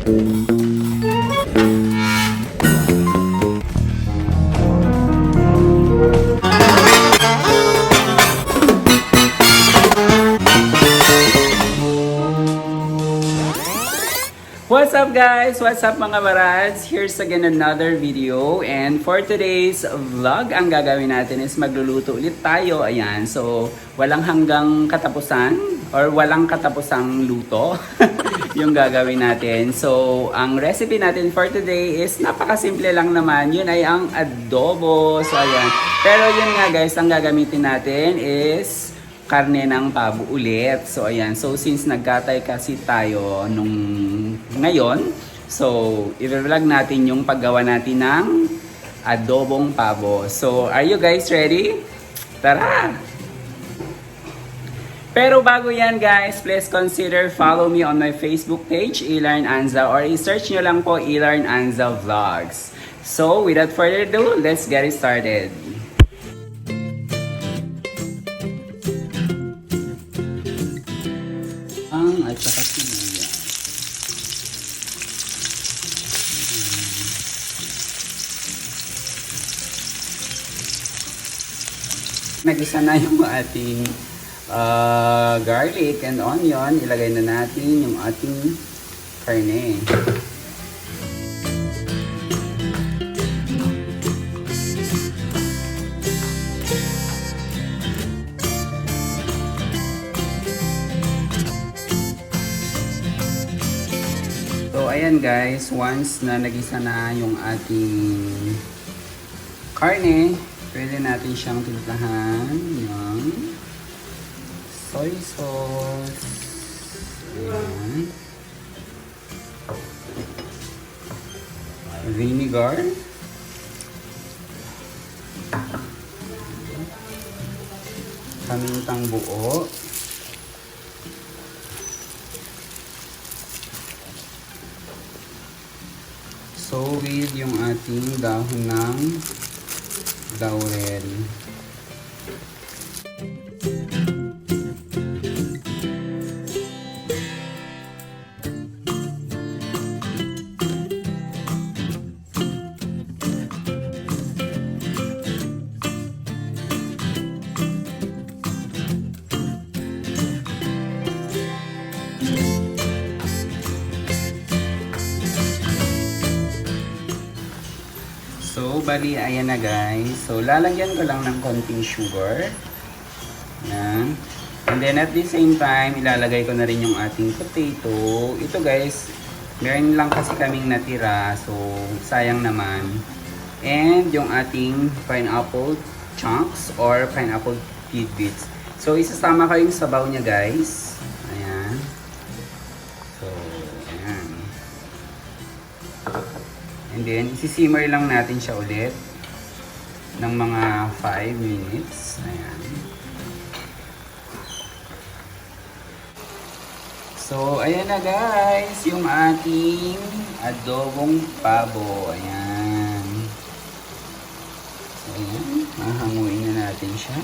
What's up guys? What's up mga barads? Here's again another video, and for today's vlog, ang gagawin natin is magluluto ulit tayo. Ayan, so walang hanggang katapusan or walang katapusang luto yung gagawin natin. So ang recipe natin for today is napakasimple lang naman. Yun ay ang adobo. So ayan, pero yun nga guys, ang gagamitin natin is karne ng pabo ulit. So ayan, so since nagkatay kasi tayo nung ngayon, so i-vlog natin yung paggawa natin ng adobong pabo. So are you guys ready? Tara! Pero bago yan guys, please consider follow me on my Facebook page, Ylarn Anza, or i-search nyo lang po Ylarn Anza Vlogs. So without further ado, let's get it started. At saka sibuyas. Nagisa na yung ating garlic and onion. Ilagay na natin yung ating karne. So ayan guys, once na nagisa na yung ating karne, pwede natin siyang timplahan ng soy sauce. Ayan. Vinegar. Pamintang buo. So, with yung ating dahon ng laurel. So, bali, ayan na guys. So, lalagyan ko lang ng konting sugar. Ayan. And then, at the same time, ilalagay ko na rin yung ating potato. Ito guys, meron lang kasi kaming natira. So, sayang naman. And yung ating pineapple chunks or pineapple tidbits. So, isasama ko yung sabaw niya guys. Ayan. So, ayan. And then, isisimmer lang natin siya ulit ng mga 5 minutes. Ayan. So, ayan na guys, yung ating adobong pabo. Ayan. So, ayan. Mahanguin na natin siya.